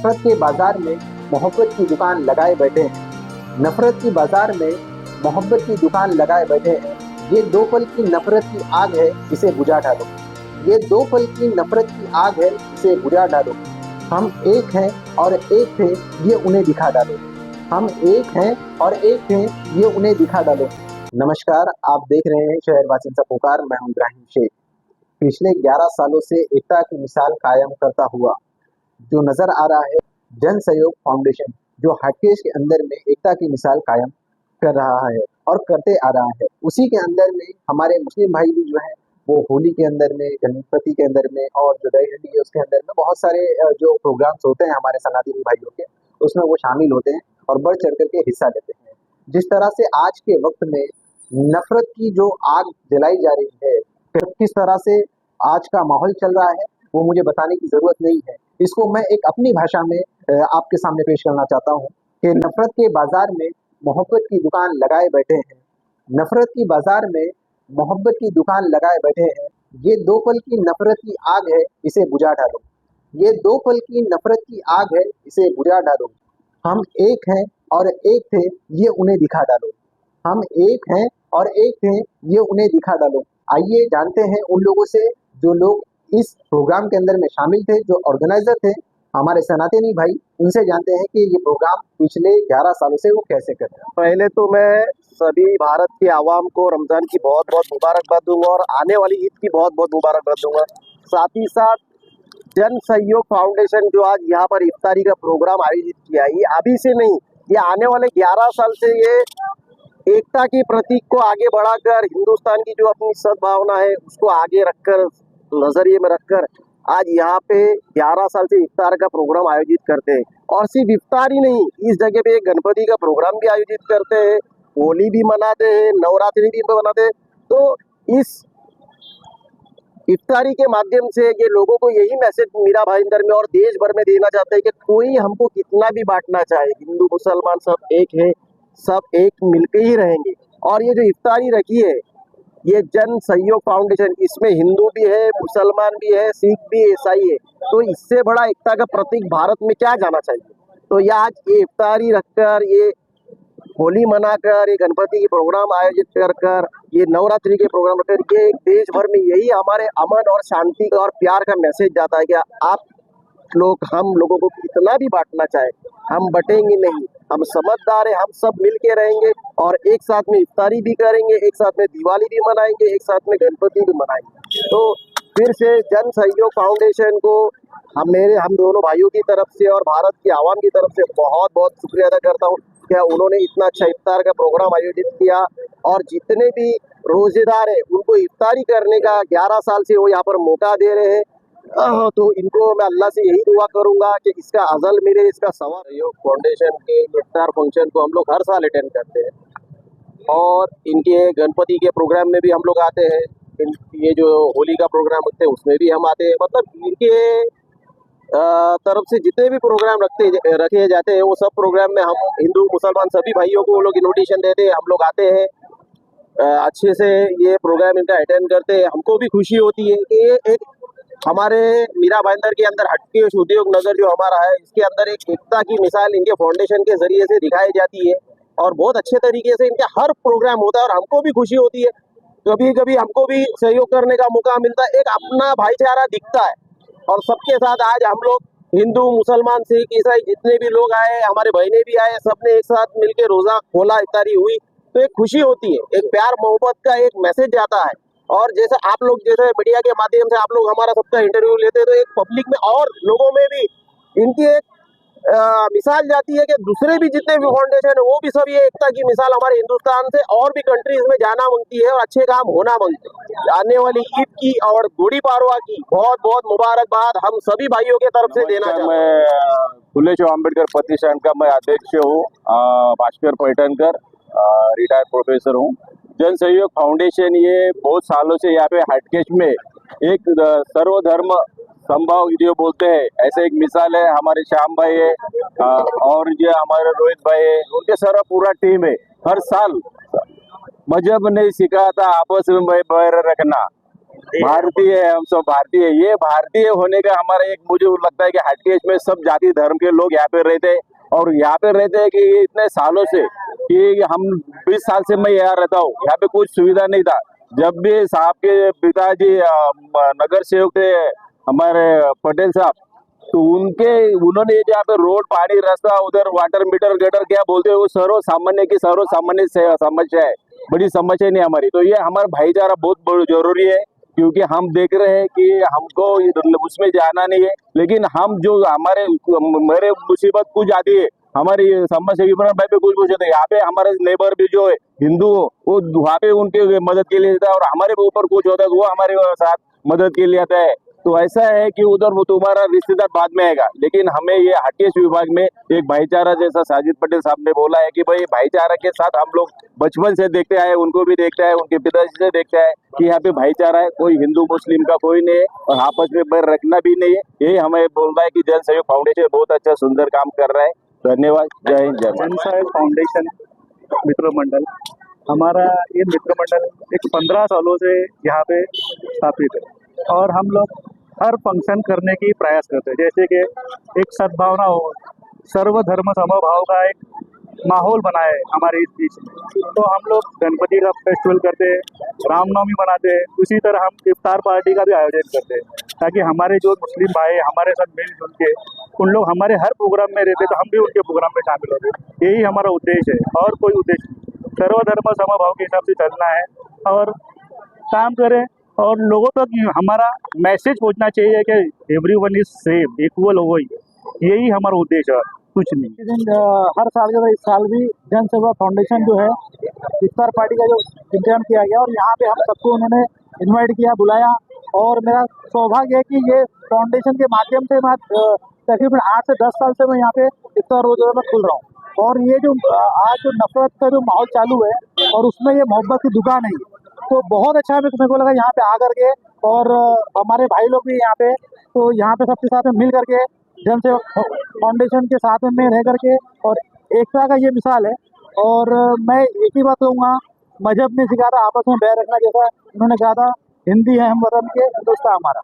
नफरत के बाजार में मोहब्बत की दुकान लगाए बैठे हैं। नफरत की बाजार में मोहब्बत की दुकान लगाए बैठे हैं। ये दो पल की नफरत की आग है, इसे बुझा डालो। ये दो पल की नफरत की आग है, इसे बुझा डालो। हम एक हैं और एक थे, ये उन्हें दिखा डालो। हम एक हैं और एक थे, ये उन्हें दिखा डालो। नमस्कार, आप देख रहे हैं शहरवासियों का पुकार। मैं हूं इब्राहिम शेख। पिछले 11 सालों से एकता की मिसाल कायम करता हुआ जो नजर आ रहा है जन सहयोग फाउंडेशन, जो हटकेश के अंदर में एकता की मिसाल कायम कर रहा है और करते आ रहा है। उसी के अंदर में हमारे मुस्लिम भाई भी जो है वो होली के अंदर में, गणपति के अंदर में और जो दही हंडी है उसके अंदर में बहुत सारे जो प्रोग्राम्स होते हैं हमारे सनातनी भाइयों के, उसमें वो शामिल होते हैं और बढ़ चढ़ करके हिस्सा लेते हैं। जिस तरह से आज के वक्त में नफरत की जो आग जलाई जा रही है, किस तरह से आज का माहौल चल रहा है, वो मुझे बताने की जरूरत नहीं है। इसको मैं एक अपनी भाषा में आपके सामने पेश करना चाहता हूँ कि नफरत के बाजार में मोहब्बत की दुकान लगाए बैठे हैं। नफरत की बाजार में मोहब्बत की दुकान लगाए बैठे हैं। ये दो पल की नफरत की आग है, इसे बुझा डालो। ये दो पल की नफरत की आग है, इसे बुझा डालो। हम एक हैं और एक थे, ये उन्हें दिखा डालो। हम एक हैं और एक थे, ये उन्हें दिखा डालो। आइए जानते हैं उन लोगों से जो लोग इस प्रोग्राम के अंदर में शामिल थे, जो ऑर्गेनाइजर थे, हमारे सनातनी भाई। उनसे जानते हैं कि ये प्रोग्राम पिछले 11 सालों से वो कैसे कर रहे हैं। पहले तो मैं सभी भारत के आवाम को रमजान की बहुत बहुत मुबारकबाद दूंगा और आने वाली ईद की बहुत बहुत मुबारकबाद दूंगा। साथ ही साथ जन सहयोग फाउंडेशन जो आज यहाँ पर इफ्तारी का प्रोग्राम आयोजित किया, ये अभी से नहीं, ये आने वाले 11 साल से ये एकता की प्रतीक को आगे बढ़ाकर हिंदुस्तान की जो अपनी सद्भावना है उसको आगे रखकर, नजरिए में रखकर आज यहाँ पे 11 साल से इफ्तार का प्रोग्राम आयोजित करते हैं। और सिर्फ इफ्तार ही नहीं, इस जगह पे एक गणपति का प्रोग्राम भी आयोजित करते हैं, होली भी मनाते हैं, नवरात्रि भी मनाते हैं। तो इस इफ्तारी के माध्यम से ये लोगों को यही मैसेज मीरा भाईंदर में और देश भर में देना चाहते हैं कि कोई हमको कितना भी बांटना चाहे, हिंदू मुसलमान सब एक है, सब एक मिलके ही रहेंगे। और ये जो इफ्तारी रखी है ये जन सहयोग फाउंडेशन, इसमें हिंदू भी है, मुसलमान भी है, सिख भी, ईसाई है। तो इससे बड़ा एकता का प्रतीक भारत में क्या जाना चाहिए। तो ये आज ये इफ्तारी रखकर, ये होली मनाकर, ये गणपति के प्रोग्राम आयोजित कर कर, ये नवरात्रि के प्रोग्राम कर, ये देश भर में यही हमारे अमन और शांति का और प्यार का मैसेज जाता है कि आप लोग, हम लोगों को कितना भी बांटना चाहे, हम बटेंगे नहीं, हम समझदार है, हम सब मिल के रहेंगे और एक साथ में इफ्तारी भी करेंगे, एक साथ में दिवाली भी मनाएंगे, एक साथ में गणपति भी मनाएंगे। तो फिर से जन सहयोग फाउंडेशन को हम दोनों भाइयों की तरफ से और भारत की आवाम की तरफ से बहुत बहुत शुक्रिया अदा करता हूँ क्या उन्होंने इतना अच्छा इफ्तार का प्रोग्राम आयोजित किया। और जितने भी रोजेदार है उनको इफ्तारी करने का 11 साल से वो यहाँ पर मौका दे रहे हैं। तो इनको मैं अल्लाह से यही दुआ करूंगा कि इसका अजल मिले, इसका सवार। सहयोग फाउंडेशन के इफ्तार फंक्शन को हम लोग हर साल अटेंड करते हैं और इनके गणपति के प्रोग्राम में भी हम लोग आते हैं। ये जो होली का प्रोग्राम होते हैं उसमें भी हम आते हैं। मतलब इनके तरफ से जितने भी प्रोग्राम रखे जाते हैं वो सब प्रोग्राम में हम हिंदू मुसलमान सभी भाइयों को वो लोग इन्विटेशन देते हैं, हम लोग आते हैं, अच्छे से ये प्रोग्राम इनका अटेंड करते हैं। हमको भी खुशी होती है कि ये एक हमारे मीरा भाईंदर के अंदर हटकेश उद्योग नगर जो हमारा है, इसके अंदर एक एकता की मिसाल इनके फाउंडेशन के जरिए से दिखाई जाती है और बहुत अच्छे तरीके से इनका हर प्रोग्राम होता है और हमको भी खुशी होती है। कभी कभी हमको भी सहयोग करने का मौका मिलता है, एक अपना भाईचारा दिखता है और सबके साथ आज हम लोग हिंदू मुसलमान सिख ईसाई जितने भी लोग आए, हमारे बहने भी आए, सबने एक साथ मिलकर रोजा खोला, इफ्तारी हुई, तो एक खुशी होती है, एक प्यार मोहब्बत का एक मैसेज जाता है। और जैसे आप लोग जैसे मीडिया के माध्यम से आप लोग हमारा सबका इंटरव्यू लेते हैं तो एक पब्लिक में और लोगों में भी इनकी एक मिसाल जाती है कि दूसरे भी जितने भी फाउंडेशन है वो भी सब ये एकता की मिसाल हमारे हिंदुस्तान से और भी कंट्रीज में जाना मांगती है और अच्छे काम होना मांगती है। आने वाली ईद की और गुड़ी पाड़वा की बहुत बहुत मुबारकबाद हम सभी भाइयों के तरफ से देना चाहता हूं। मैं फुले शाह अम्बेडकर प्रतिष्ठान का मैं अध्यक्ष हूँ, भास्कर पैठनकर, रिटायर्ड प्रोफेसर हूँ। जन सहयोग फाउंडेशन ये बहुत सालों से यहाँ पे हटकेश में एक सर्वधर्म संभाव जो बोलते हैं, ऐसे एक मिसाल है। हमारे श्याम भाई है और जो हमारे रोहित भाई है, उनके सारा पूरा टीम है। हर साल मजहब नहीं सिखाता आपस में बैर रखना, भारतीय है, हम सब भारतीय है। ये भारतीय होने का हमारा एक, मुझे लगता है कि हटकेश में सब जाति धर्म के लोग यहाँ पे रहते हैं, और यहाँ पे रहते हैं कि इतने सालों से, कि हम 20 साल से मैं यहाँ रहता हूँ, यहाँ पे कुछ सुविधा नहीं था। जब भी साहब के पिताजी नगर सेवक थे हमारे पटेल साहब, तो उन्होंने यहाँ पे रोड, पानी, रास्ता, उधर वाटर मीटर, गटर क्या बोलते हैं, वो सर्व सामान्य की सर्व सामान्य समस्या है, बड़ी समस्या नहीं हमारी। तो ये हमारा भाईचारा बहुत जरूरी है, क्योंकि हम देख रहे हैं कि हमको उसमें जाना नहीं है, लेकिन हम जो मेरे मुसीबत कुछ आती है, हमारी समस्या विवरण भाई पे कुछ होता है, यहाँ पे हमारे नेबर भी जो है हिंदू हो, वो वहाँ पे उनके मदद के लिए आता है, और हमारे ऊपर कुछ होता है तो वो हमारे साथ मदद के लिए आता है। तो ऐसा है कि उधर वो तुम्हारा रिश्तेदार बाद में आएगा, लेकिन हमें ये हटकेश विभाग में एक भाईचारा, जैसा साजिद पटेल साहब ने बोला है कि भाई भाईचारा के साथ हम लोग बचपन से देखते आए, उनको भी देखते हैं, उनके पिताजी से देखते हैं कि यहाँ पे भाईचारा है, कोई हिंदू मुस्लिम का कोई नहीं है, और आपस में बैर रखना भी नहीं है। यही हमें बोल रहा है कि जन सहयोग फाउंडेशन बहुत अच्छा सुंदर काम कर रहा है। धन्यवाद। जय हिंद, जय जन सहयोग फाउंडेशन मित्र मंडल, हमारा ये मित्र मंडल एक 15 सालों से यहाँ पे स्थापित है, और हम लोग हर फंक्शन करने की प्रयास करते हैं, जैसे कि एक सद्भावना हो, सर्वधर्म समभाव का एक माहौल बना है हमारे इस बीच में। तो हम लोग गणपति का फेस्टिवल करते हैं, रामनवमी मनाते हैं, उसी तरह हम इफ्तार पार्टी का भी आयोजन करते हैं, ताकि हमारे जो मुस्लिम भाई हमारे साथ मिलजुल के, उन लोग हमारे हर प्रोग्राम में रहते तो हम भी उनके प्रोग्राम में शामिल होते। यही हमारा उद्देश्य है, और कोई उद्देश्य नहीं। सर्वधर्म समभाव के हिसाब से चलना है और काम करें, और लोगों तक हमारा मैसेज पहुंचना चाहिए कि एवरीवन इज सेम, इक्वल हो गई। यही हमारा उद्देश्य है, कुछ नहीं। हर साल के तरह इस साल भी जन सेवा फाउंडेशन जो है इफ्तार पार्टी का जो इंतजाम किया गया, और यहाँ पे हम सबको उन्होंने इनवाइट किया, बुलाया, और मेरा सौभाग्य है कि ये फाउंडेशन के माध्यम से मैं तकरीबन 8 से 10 साल से मैं यहाँ पे इफ्तार रोज़ा में खुल रहा हूँ। और ये जो आज जो नफरत का जो माहौल चालू है, और उसमें ये मोहब्बत की दुकान है, तो बहुत अच्छा है। मेरे को लगा यहाँ पे आकर के, और हमारे भाई लोग भी यहाँ पे, तो यहाँ पे सबके साथ में मिल करके जन सेवा फाउंडेशन के साथ में रह करके, और एकता का ये मिसाल है। और मैं एक ही बात कहूँगा, मजहब ने सिखाया आपस में बैर रखना, जैसा उन्होंने कहा था, हिंदी है हम वतन के, हिंदुस्तान हमारा।